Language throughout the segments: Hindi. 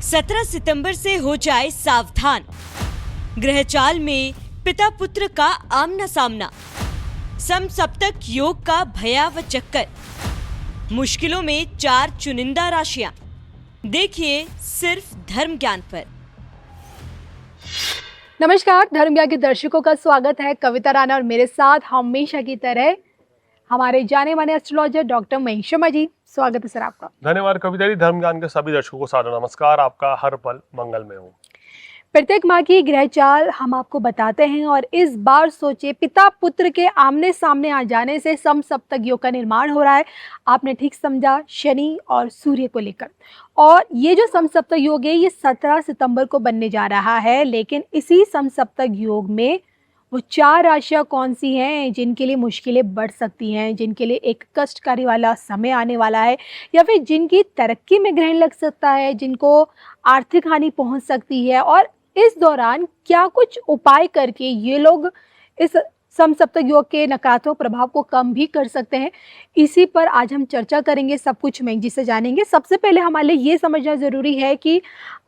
17 सितंबर से हो जाए सावधान। ग्रहचाल में पिता पुत्र का आमना सामना, समसप्तक योग का भयावह चक्कर, मुश्किलों में 4 चुनिंदा राशियां। देखिए सिर्फ धर्म ज्ञान पर। नमस्कार, धर्म ज्ञान के दर्शकों का स्वागत है। कविता राणा और मेरे साथ हमेशा की तरह हमारे जाने माने एस्ट्रोलॉजर डॉक्टर महेश शर्मा जी। स्वागत है सर आपका। धन्यवाद कविता जी। धर्म ज्ञान के सभी दर्शकों को सादर नमस्कार। आपका हर पल मंगलमय हो। प्रत्येक माह की ग्रह चाल हम आपको बताते हैं और इस बार सोचे पिता पुत्र के आमने सामने आ जाने से समसप्तक योग का निर्माण हो रहा है। आपने ठीक समझा, शनि और सूर्य को लेकर। और ये जो समसप्तक योग है ये 17 सितंबर को बनने जा रहा है। लेकिन इसी समसप्तक योग में वो 4 राशियां कौन सी हैं जिनके लिए मुश्किलें बढ़ सकती हैं, जिनके लिए एक कष्टकारी वाला समय आने वाला है, या फिर जिनकी तरक्की में ग्रहण लग सकता है, जिनको आर्थिक हानि पहुंच सकती है, और इस दौरान क्या कुछ उपाय करके ये लोग इस समसप्तक योग के नकारात्मक प्रभाव को कम भी कर सकते हैं। इसी पर आज हम चर्चा करेंगे, सब कुछ महेश जी से जानेंगे। सबसे पहले हमारे लिए ये समझना जरूरी है कि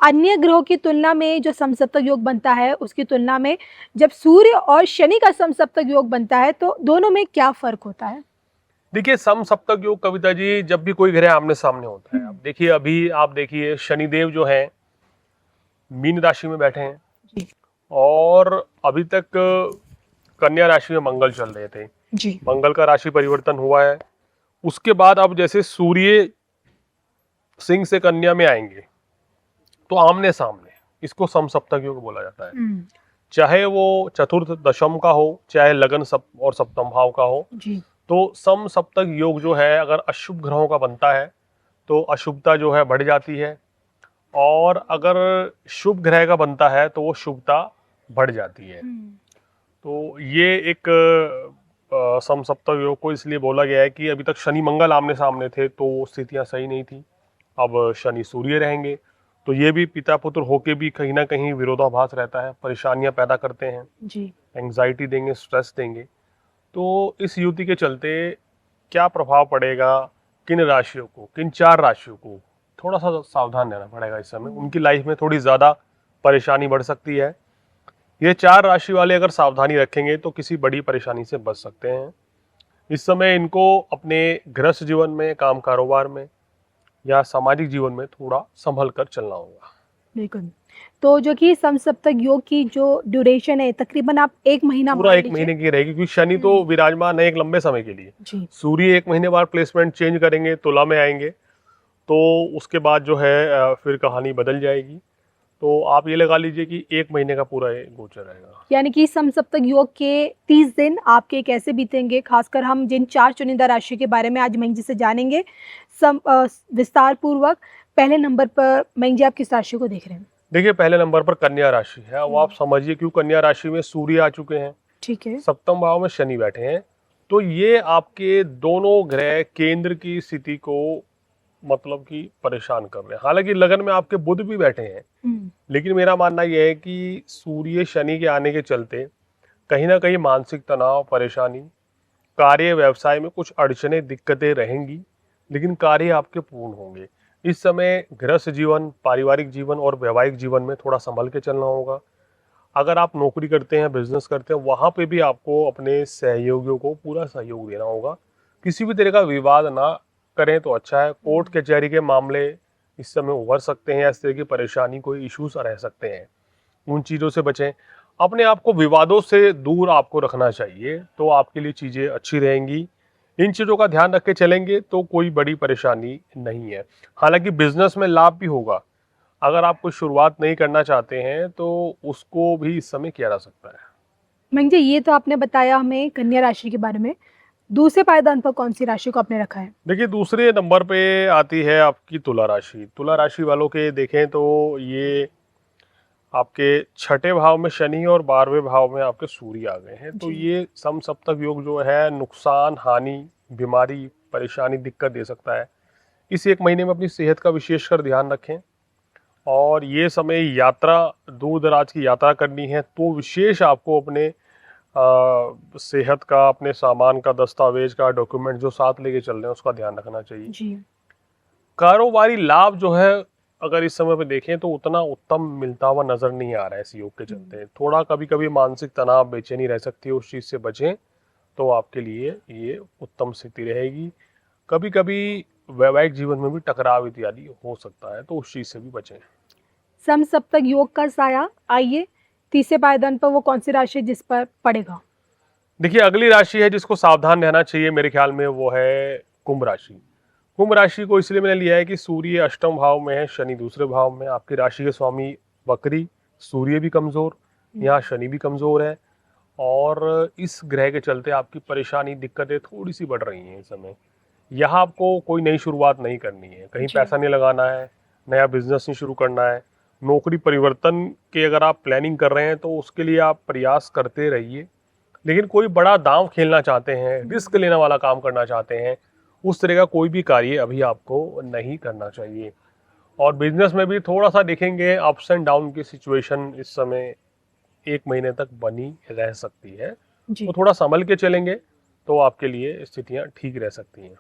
अन्य ग्रहों की तुलना में जो समसप्तक योग बनता है उसकी तुलना में जब सूर्य और शनि का समसप्तक योग बनता है तो दोनों में क्या फर्क होता है? देखिए, समसप्तक योग कविता जी, जब भी कोई ग्रह आमने सामने होता है, अब देखिए अभी आप देखिए शनिदेव जो है मीन राशि में बैठे हैं जी। और अभी तक कन्या राशि में मंगल चल रहे थे जी। मंगल का राशि परिवर्तन हुआ है। उसके बाद अब जैसे सूर्य सिंह से कन्या में आएंगे तो आमने सामने, इसको समसप्तक योग बोला जाता है। चाहे वो चतुर्थ दशम का हो, चाहे लगन और सप्तम भाव का हो। जी। तो समसप्तक योग जो है अगर अशुभ ग्रहों का बनता है तो अशुभता जो है बढ़ जाती है, और अगर शुभ ग्रह का बनता है तो वो शुभता बढ़ जाती है। तो ये एक समसप्तक योग को इसलिए बोला गया है कि अभी तक शनि मंगल आमने सामने थे तो स्थितियां सही नहीं थी। अब शनि सूर्य रहेंगे तो ये भी पिता पुत्र होके भी कहीं ना कहीं विरोधाभास रहता है, परेशानियां पैदा करते हैं जी। एंग्जाइटी देंगे, स्ट्रेस देंगे। तो इस युति के चलते क्या प्रभाव पड़ेगा किन राशियों को, किन 4 राशियों को थोड़ा सा सावधान रहना पड़ेगा। इस समय उनकी लाइफ में थोड़ी ज्यादा परेशानी बढ़ सकती है। ये 4 राशि वाले अगर सावधानी रखेंगे तो किसी बड़ी परेशानी से बच सकते हैं। इस समय इनको अपने गृहस्थ जीवन में, काम कारोबार में या सामाजिक जीवन में थोड़ा संभल कर चलना होगा। बिल्कुल। तो जो कि समसप्तक योग की जो ड्यूरेशन है तकरीबन आप 1 महीना पूरा मान 1 लीजिए। महीने की रहेगी, क्योंकि शनि तो विराजमान है एक लंबे समय के लिए। जी। सूर्य 1 महीने बाद प्लेसमेंट चेंज करेंगे, तुला में आएंगे, तो उसके बाद जो है फिर कहानी बदल जाएगी। तो आप ये लगा लीजिए कि 1 महीने का पूरा ये गोचर रहेगा। यानी कि समसप्तक योग के 30 दिन आपके कैसे बीतेंगे, खासकर हम जिन 4 चुनिंदा राशि के बारे में आज महेश जी से जानेंगे विस्तार पूर्वक। पहले नंबर पर महेश जी आप किस राशि को देख रहे हैं? देखिए, पहले नंबर पर कन्या राशि है। वो आप समझिए क्यों कन्या राशि में सूर्य आ चुके हैं, ठीक है। सप्तम भाव में शनि बैठे हैं, तो ये आपके दोनों ग्रह केंद्र की स्थिति को मतलब कि परेशान कर रहे हैं। हालांकि लगन में आपके बुध भी बैठे हैं, लेकिन मेरा मानना यह है कि सूर्य शनि के आने के चलते कहीं ना कहीं मानसिक तनाव, परेशानी, कार्य व्यवसाय में कुछ अड़चनें, दिक्कतें रहेंगी, लेकिन कार्य आपके पूर्ण होंगे। इस समय गृहस्थ जीवन, पारिवारिक जीवन और वैवाहिक जीवन में थोड़ा संभल के चलना होगा। अगर आप नौकरी करते हैं, बिजनेस करते हैं, वहां पे भी आपको अपने सहयोगियों को पूरा सहयोग देना होगा। किसी भी तरह का विवाद ना करें तो अच्छा है। कोर्ट कचहरी के मामले इस समय उभर सकते हैं, या इस तरह की परेशानी, कोई इश्यूज रह सकते हैं, उन चीज़ों से बचें। अपने आप को विवादों से दूर आपको रखना चाहिए, तो आपके लिए चीज़ें अच्छी रहेंगी। इन चीज़ों का ध्यान रख के चलेंगे तो कोई बड़ी परेशानी नहीं है। हालांकि बिजनेस में लाभ भी होगा। अगर आप कोई शुरुआत नहीं करना चाहते हैं तो उसको भी इस समय किया जा सकता है। महेश जी, ये तो आपने बताया हमें कन्या राशि के बारे में। दूसरे पायदान पर कौन सी राशि को आपने रखा है? देखिए, दूसरे नंबर पे आती है आपकी तुला राशि। तुला राशि वालों के देखें तो ये आपके 6ठे भाव में शनि और 12वें भाव में आपके सूर्य आ गए हैं। तो ये समसप्तक योग जो है नुकसान, हानि, बीमारी, परेशानी, दिक्कत दे सकता है। इस 1 महीने में अपनी सेहत का विशेषकर ध्यान रखें, और ये समय यात्रा, दूर दराज की यात्रा करनी है तो विशेष आपको अपने सेहत का, अपने सामान का, दस्तावेज का, डॉक्यूमेंट जो साथ लेके चल रहे हैं उसका ध्यान रखना चाहिए। जी। कारोबारी लाभ जो है अगर इस समय पे देखें तो उतना उत्तम मिलता हुआ नजर नहीं आ रहा है इस योग के चलते। थोड़ा कभी कभी मानसिक तनाव, बेचैनी रह सकती है, उस चीज से बचें तो आपके लिए ये उत्तम स्थिति रहेगी। कभी कभी वैवाहिक जीवन में भी टकराव इत्यादि हो सकता है, तो उस चीज से भी बचें। समसप्तक योग का साया, आइए तीसरे पायदान पर वो कौन सी राशि है जिस पर पड़ेगा? देखिए, अगली राशि है जिसको सावधान रहना चाहिए मेरे ख्याल में, वो है कुंभ राशि। कुंभ राशि को इसलिए मैंने लिया है कि सूर्य अष्टम भाव में है, शनि दूसरे भाव में। आपकी राशि के स्वामी बकरी, सूर्य भी कमजोर, यहाँ शनि भी कमजोर है, और इस ग्रह के चलते आपकी परेशानी, दिक्कतें थोड़ी सी बढ़ रही हैं इस समय। यहाँ आपको कोई नई शुरुआत नहीं करनी है, कहीं पैसा नहीं लगाना है, नया बिजनेस नहीं शुरू करना है। नौकरी परिवर्तन के अगर आप प्लानिंग कर रहे हैं तो उसके लिए आप प्रयास करते रहिए। लेकिन कोई बड़ा दांव खेलना चाहते हैं, रिस्क लेने वाला काम करना चाहते हैं, उस तरह का कोई भी कार्य अभी आपको नहीं करना चाहिए। और बिजनेस में भी थोड़ा सा देखेंगे, अप्स एंड डाउन की सिचुएशन इस समय 1 महीने तक बनी रह सकती है, तो थोड़ा संभल के चलेंगे तो आपके लिए स्थितियां ठीक रह सकती हैं।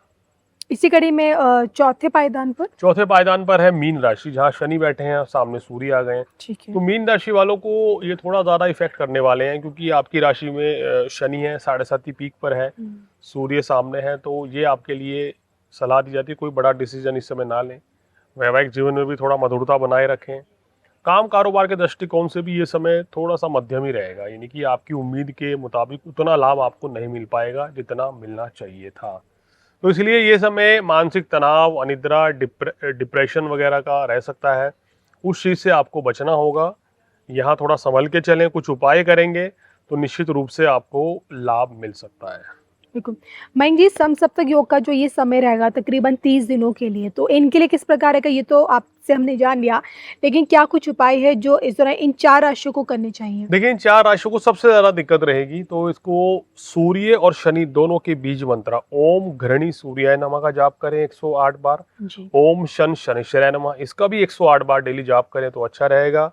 इसी कड़ी में चौथे पायदान पर है मीन राशि, जहाँ शनि बैठे हैं, सामने सूर्य आ गए हैं। ठीक है। तो मीन राशि वालों को ये थोड़ा ज्यादा इफेक्ट करने वाले हैं, क्योंकि आपकी राशि में शनि है, 7.5 पीक पर है, सूर्य सामने है, तो ये आपके लिए सलाह दी जाती है कोई बड़ा डिसीजन इस समय ना लें। वैवाहिक जीवन में भी थोड़ा मधुरता बनाए रखें। काम कारोबार के दृष्टिकोण से भी ये समय थोड़ा सा मध्यम ही रहेगा, यानी कि आपकी उम्मीद के मुताबिक उतना लाभ आपको नहीं मिल पाएगा जितना मिलना चाहिए था। तो इसलिए ये समय मानसिक तनाव, अनिद्रा, डिप्रेशन वगैरह का रह सकता है, उस चीज़ से आपको बचना होगा। यहाँ थोड़ा संभल के चलें, कुछ उपाय करेंगे तो निश्चित रूप से आपको लाभ मिल सकता है। बिल्कुल। मयंक जी, समसप्तक योग का जो ये समय रहेगा तकरीबन 30 दिनों के लिए, तो इनके लिए किस प्रकार का, ये तो आपसे हमने जान लिया, लेकिन क्या कुछ उपाय है जो इस दौरान इन 4 राशियों को करने चाहिए? देखिए, इन 4 राशियों को सबसे ज्यादा दिक्कत रहेगी, तो इसको सूर्य और शनि दोनों के बीज मंत्र ओम घृणी सूर्याय नमः का जाप करें 108 बार। ओम शन शनिश्चराय नमः, इसका भी 108 बार डेली जाप करें तो अच्छा रहेगा।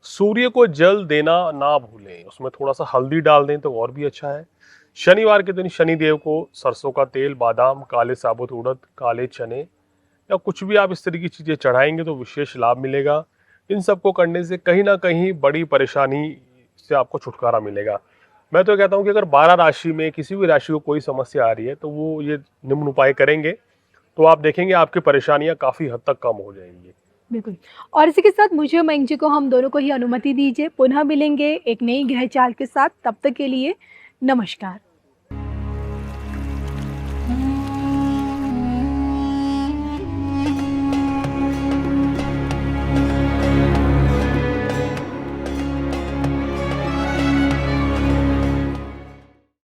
सूर्य को जल देना ना भूलें, उसमें थोड़ा सा हल्दी डाल दें तो और भी अच्छा है। शनिवार के दिन शनिदेव को सरसों का तेल, बादाम, काले साबुत उड़द, काले चने या कुछ भी आप इस तरह की चीजें चढ़ाएंगे तो विशेष लाभ मिलेगा। इन सबको करने से कहीं ना कहीं बड़ी परेशानी से आपको छुटकारा मिलेगा। मैं तो कहता हूं कि अगर 12 राशि में किसी भी राशि को कोई समस्या आ रही है तो वो ये निम्न उपाय करेंगे तो आप देखेंगे आपकी परेशानियां काफी हद तक कम हो जाएंगी। बिल्कुल। और इसी के साथ मुझे, मयंक जी को, हम दोनों को ही अनुमति दीजिए, पुनः मिलेंगे एक नई ग्रह चाल के साथ। तब तक के लिए नमस्कार।